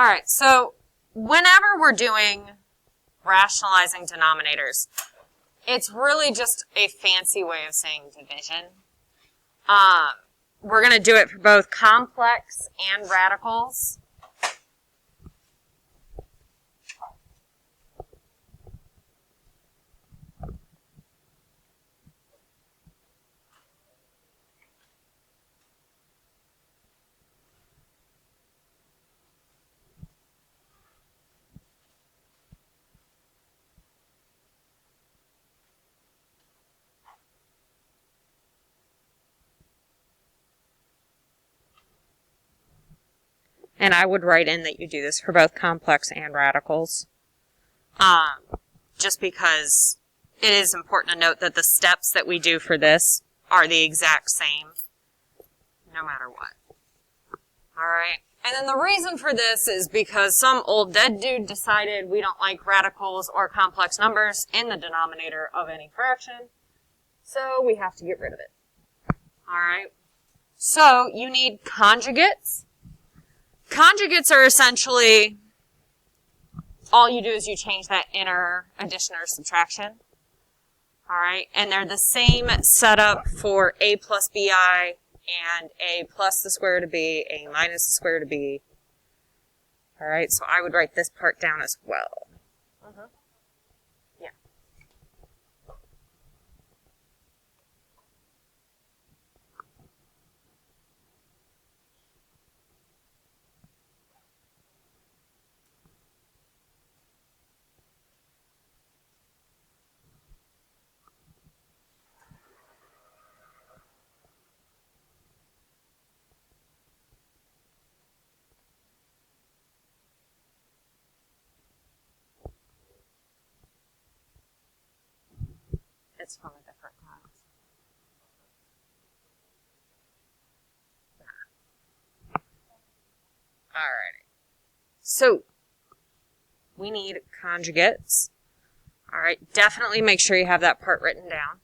All right, so whenever we're doing rationalizing denominators, it's really just a fancy way of saying division. We're going to do it for both complex and radicals. And I would write in that you do this for both complex and radicals. Just because it is important to note that the steps that we do for this are the exact same, no matter what. Alright, and then the reason for this is because some old dead dude decided we don't like radicals or complex numbers in the denominator of any fraction, so we have to get rid of it. Alright, so you need conjugates. Conjugates are essentially, all you do is you change that inner addition or subtraction. Alright, and they're the same setup for a plus bi and a plus the square root of b, a minus the square root of b. Alright, so I would write this part down as well. Yeah. It's from a different class. Alrighty. So, we need conjugates. Alright, definitely make sure you have that part written down.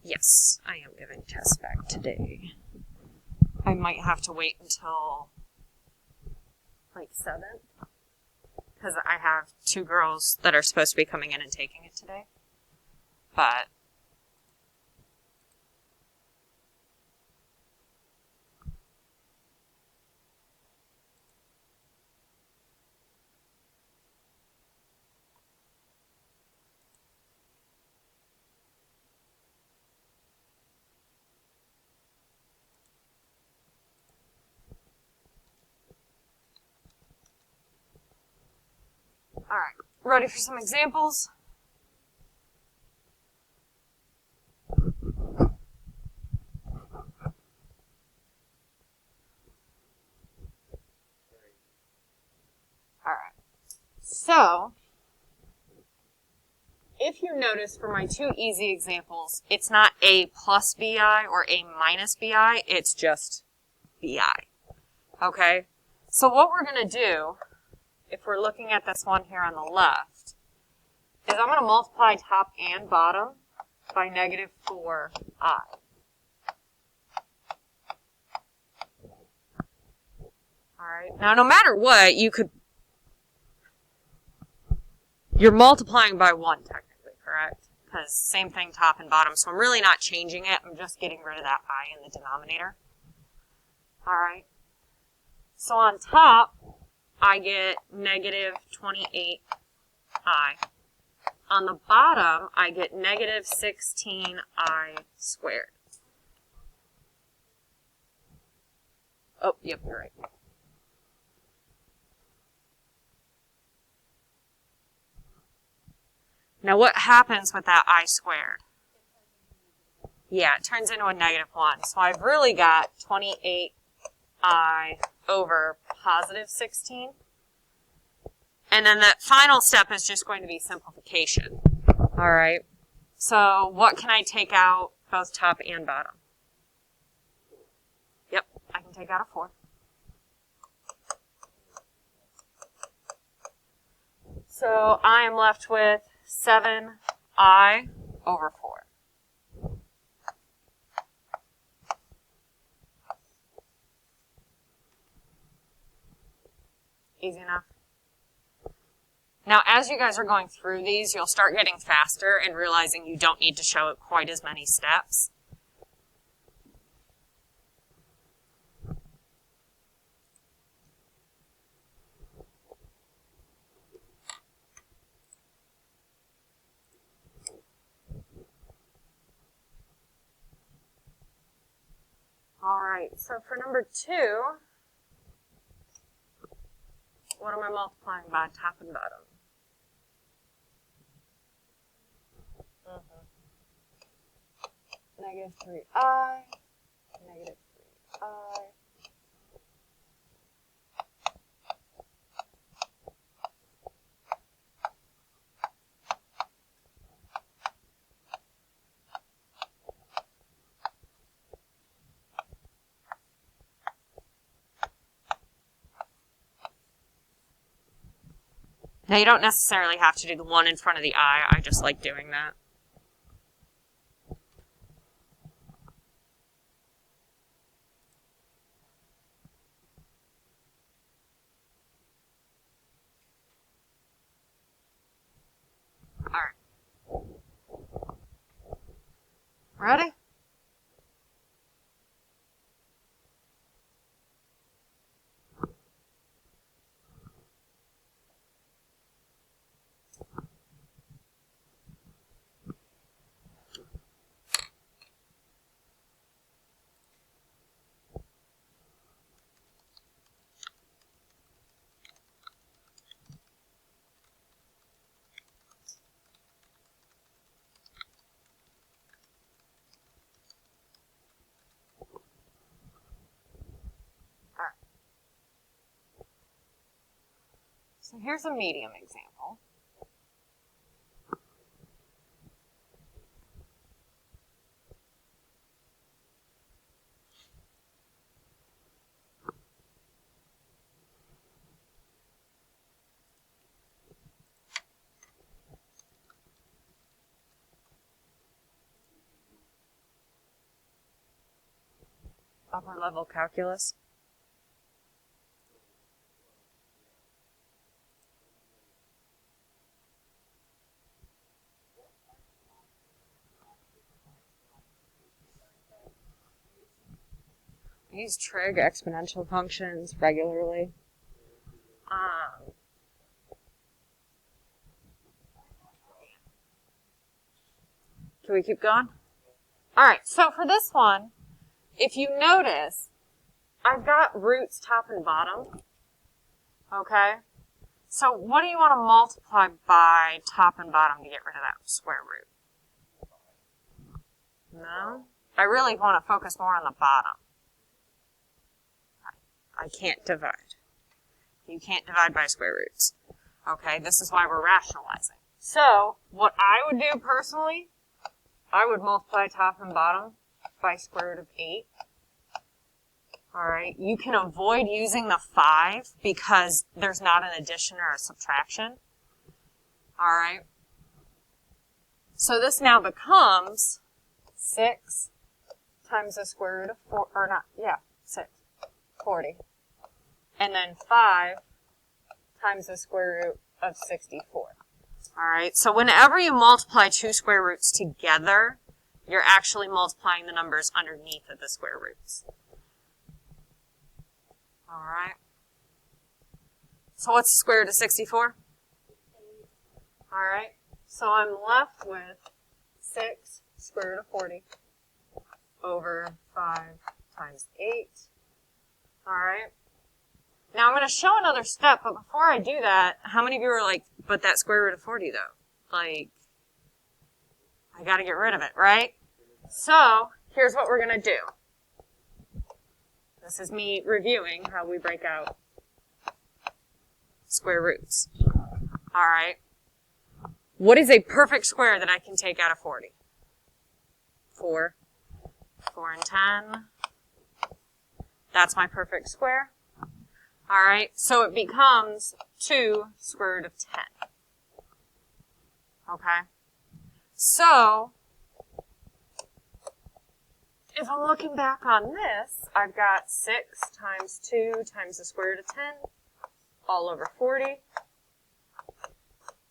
Yes, I am giving tests back today. I might have to wait until like 7, because I have 2 girls that are supposed to be coming in and taking it today. But alright, ready for some examples? Alright, so, if you notice for my 2 easy examples, it's not a plus bi or a minus bi, it's just bi. Okay? So what we're going to do, if we're looking at this one here on the left, is I'm going to multiply top and bottom by negative 4i. Alright, now no matter what, you're multiplying by 1 technically, correct? Because same thing top and bottom, so I'm really not changing it, I'm just getting rid of that I in the denominator. Alright, so on top, I get negative 28i. On the bottom, I get negative 16i squared. Oh, yep, you're right. Now what happens with that I squared? Yeah, it turns into a negative 1. So I've really got 28i over positive 16. And then that final step is just going to be simplification. All right. So what can I take out both top and bottom? Yep, take out of 4. So I am left with 7i over 4. Easy enough. Now, as you guys are going through these, you'll start getting faster and realizing you don't need to show it quite as many steps. All right, so for number 2, what am I multiplying by top and bottom? Negative 3i, negative 3i. Now, you don't necessarily have to do the 1 in front of the I just like doing that. All right. Ready? So here's a medium example. Upper level calculus. I use trig exponential functions regularly. Can we keep going? All right, so for this one, if you notice, I've got roots top and bottom, okay? So what do you want to multiply by top and bottom to get rid of that square root? No? I really want to focus more on the bottom. I can't divide. You can't divide by square roots. Okay, this is why we're rationalizing. So, what I would do personally, I would multiply top and bottom by square root of 8. Alright, you can avoid using the 5 because there's not an addition or a subtraction. Alright, so this now becomes 6 times the square root of 4, or not, yeah, 6. 40. And then 5 times the square root of 64. All right, so whenever you multiply two square roots together, you're actually multiplying the numbers underneath of the square roots. All right. So what's the square root of 64? All right, so I'm left with 6 square root of 40 over 5 times 8. All right. Now I'm going to show another step, but before I do that, how many of you are like, but that square root of 40 though? Like, I got to get rid of it, right? So, here's what we're going to do. This is me reviewing how we break out square roots. All right. What is a perfect square that I can take out of 40? 4. 4 and 10. That's my perfect square. All right, so it becomes 2 square root of 10. Okay? So, if I'm looking back on this, I've got 6 times 2 times the square root of 10, all over 40.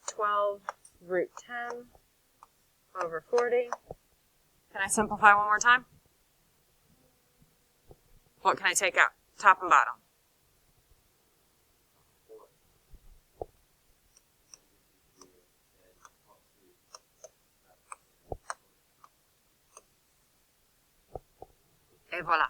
12 root 10 over 40. Can I simplify one more time? What can I take out? Top and bottom. Et voilà.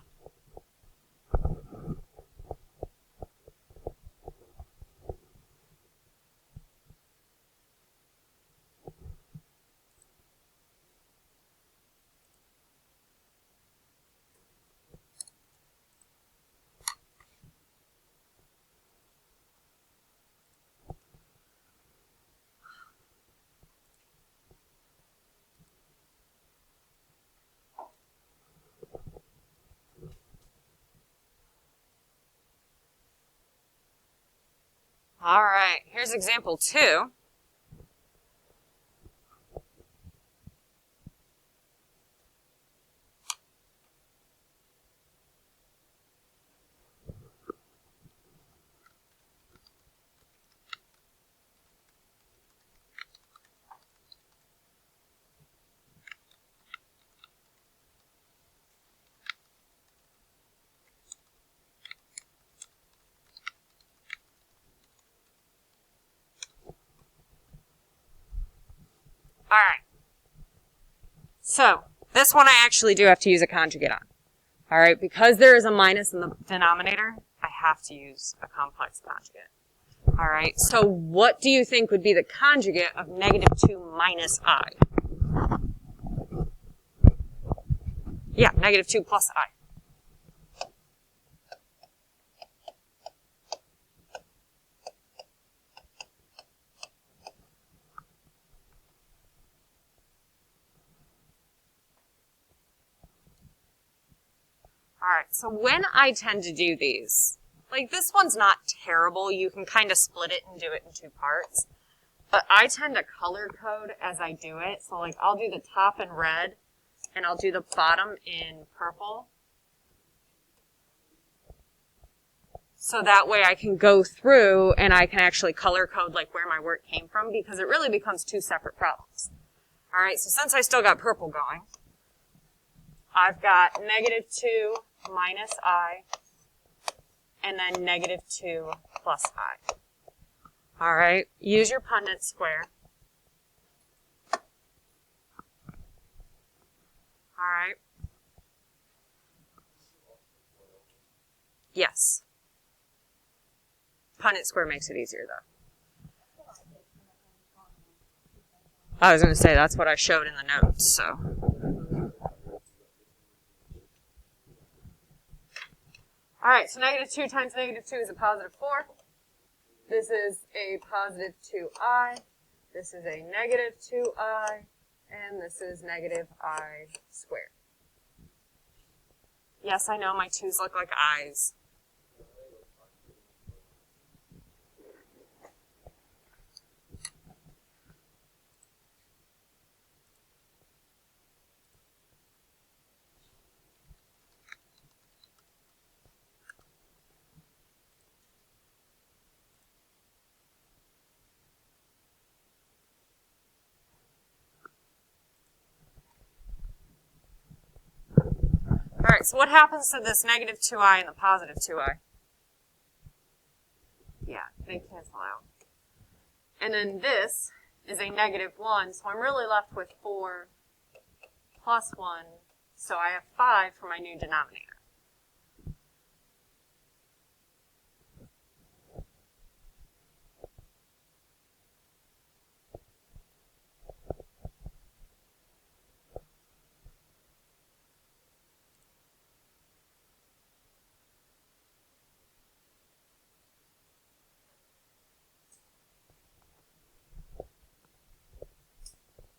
All right, here's example 2. All right. So, this one I actually do have to use a conjugate on. All right, because there is a minus in the denominator, I have to use a complex conjugate. All right, so what do you think would be the conjugate of -2 minus I? Yeah, -2 plus I. All right, so when I tend to do these, like this one's not terrible. You can kind of split it and do it in 2 parts. But I tend to color code as I do it. So like I'll do the top in red and I'll do the bottom in purple. So that way I can go through and I can actually color code like where my work came from because it really becomes 2 separate problems. All right, so since I still got purple going, I've got -2 minus I, and then -2 plus I. All right, use your Punnett square. All right. Yes. Punnett square makes it easier, though. I was going to say, that's what I showed in the notes, so. All right, so -2 times -2 is a +4. This is a +2i. This is a -2i. And this is -I squared. Yes, I know my 2's look like i's. All right, so what happens to this -2i and the +2i? Yeah, they cancel out. And then this is a -1, so I'm really left with 4 plus 1, so I have 5 for my new denominator.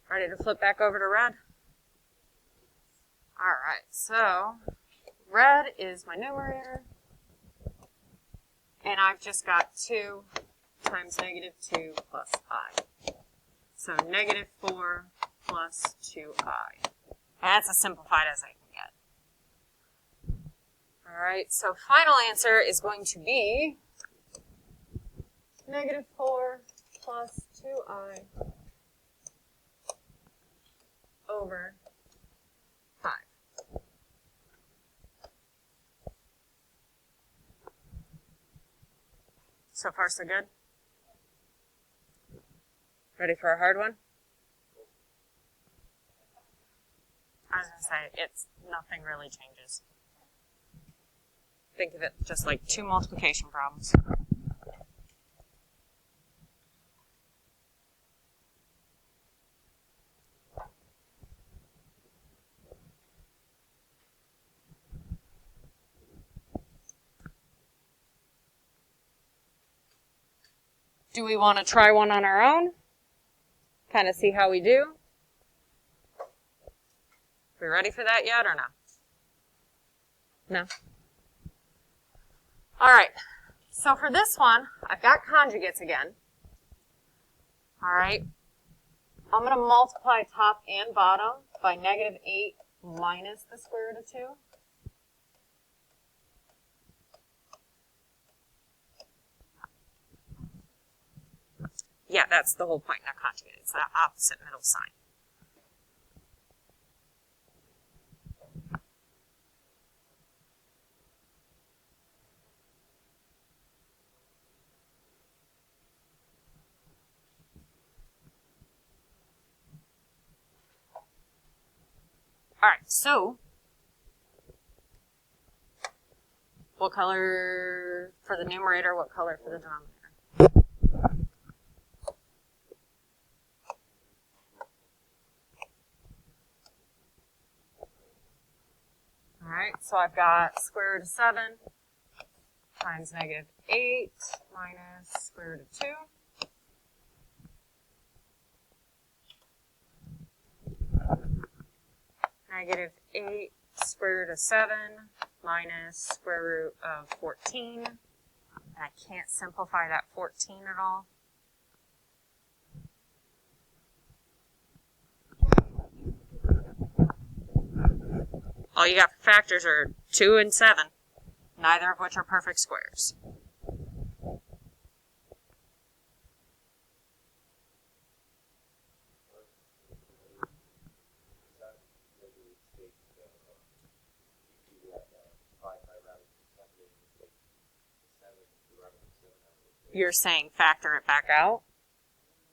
Ready to flip back over to red? All right, so red is my numerator. And I've just got 2 times negative 2 plus I. So negative 4 plus 2I. That's as simplified as I can get. All right, so final answer is going to be negative 4 plus 2I over 5. So far, so good? Ready for a hard one? I was going to say, nothing really changes. Think of it just like 2 multiplication problems. Do we want to try one on our own? Kind of see how we do? We ready for that yet or no? No? All right. So for this one, I've got conjugates again. All right. I'm going to multiply top and bottom by negative 8 minus the square root of 2. Yeah, that's the whole point in a conjugate. It's the opposite middle sign. All right, so what color for the numerator, what color for the denominator? All right, so I've got square root of 7 times negative 8 minus square root of 2. Negative 8 square root of 7 minus square root of 14. And I can't simplify that 14 at all. All you got for factors are 2 and 7, neither of which are perfect squares. You're saying factor it back out?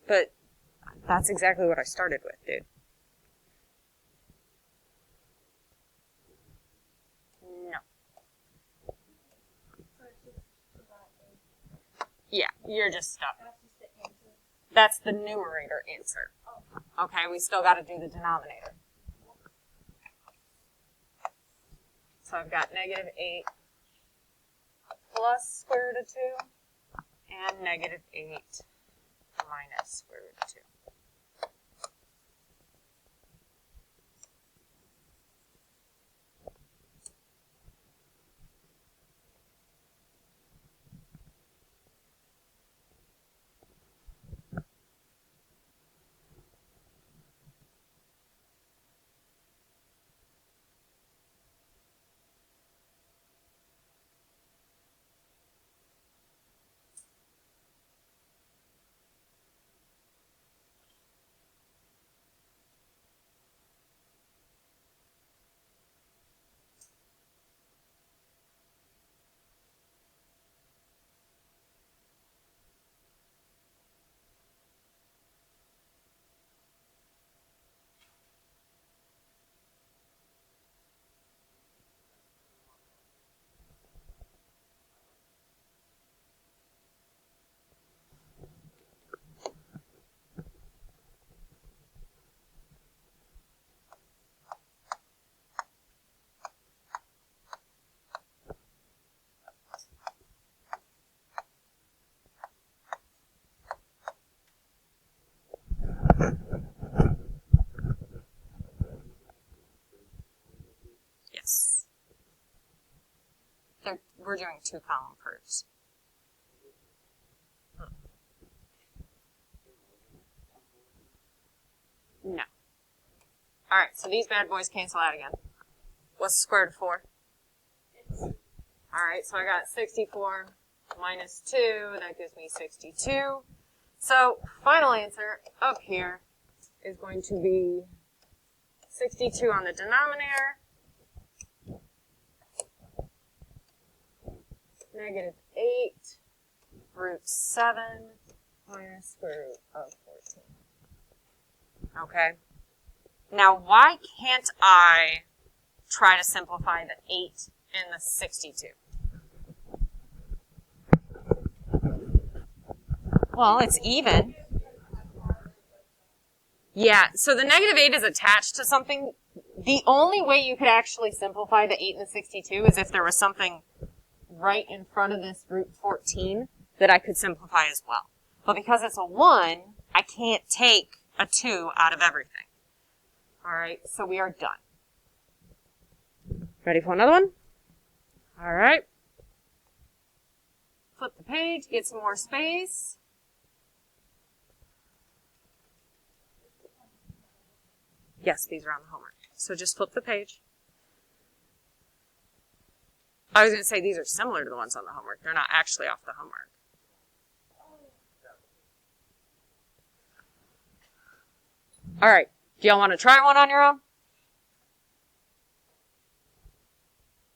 But that's exactly what I started with, dude. No. Yeah, you're just stuck. That's the numerator answer. Okay, we still got to do the denominator. So I've got negative 8 plus square root of 2 and negative 8 minus square root of 2. We're doing 2-column proofs. No. All right, so these bad boys cancel out again. What's the square root of 4? All right, so I got 64 minus 2. That gives me 62. So final answer up here is going to be 62 on the denominator, negative 8 root 7 minus square root of 14. Okay. Now, why can't I try to simplify the 8 and the 62? Well, it's even. Yeah, so the negative 8 is attached to something. The only way you could actually simplify the 8 and the 62 is if there was something right in front of this root 14 that I could simplify as well. But because it's a 1, I can't take a 2 out of everything. All right, so we are done. Ready for another one? All right. Flip the page, get some more space. Yes, these are on the homework. So just flip the page. I was going to say these are similar to the ones on the homework. They're not actually off the homework. All right. Do y'all want to try one on your own?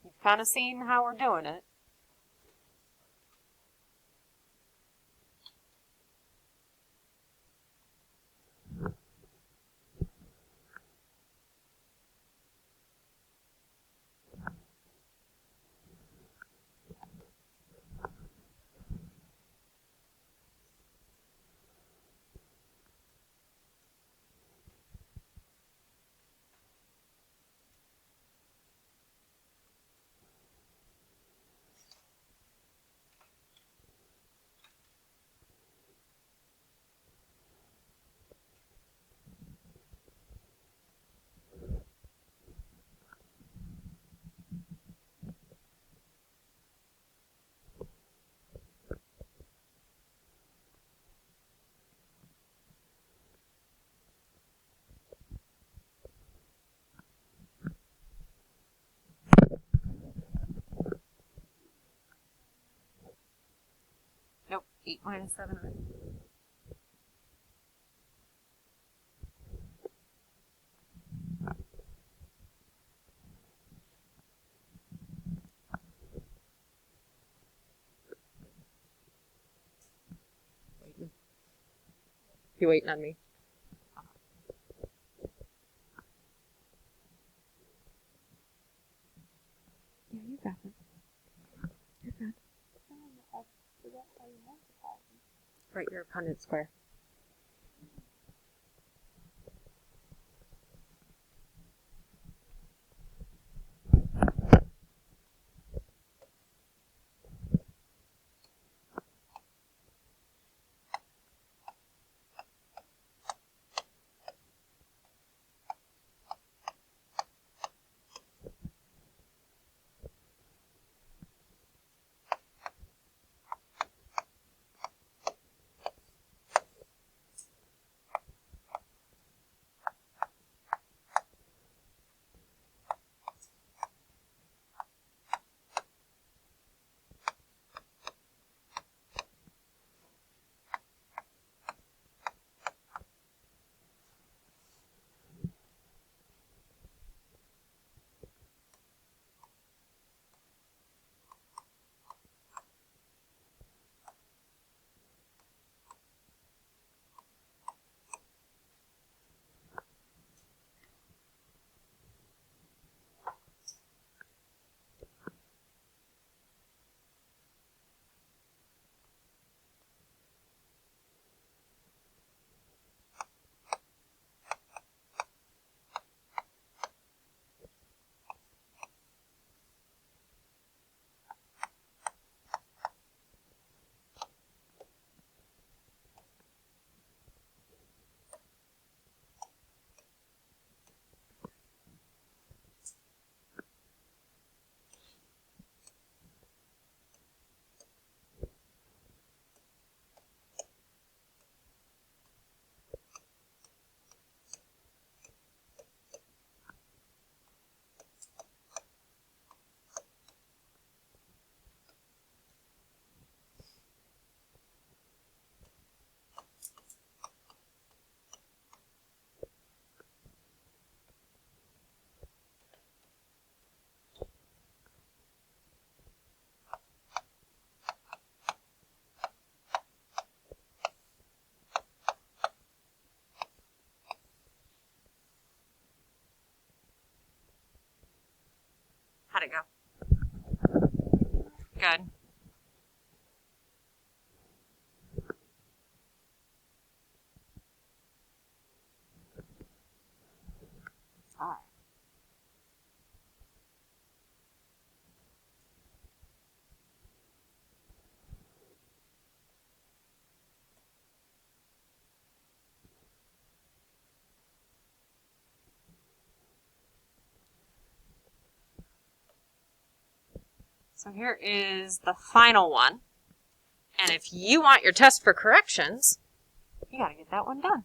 You've kind of seen how we're doing it. Nope. 8 minus 7. You waiting on me? Yeah, you got it. You're good. Write your Punnett square. it go. Good. All right. So here is the final one. And if you want your test for corrections, you got to get that one done.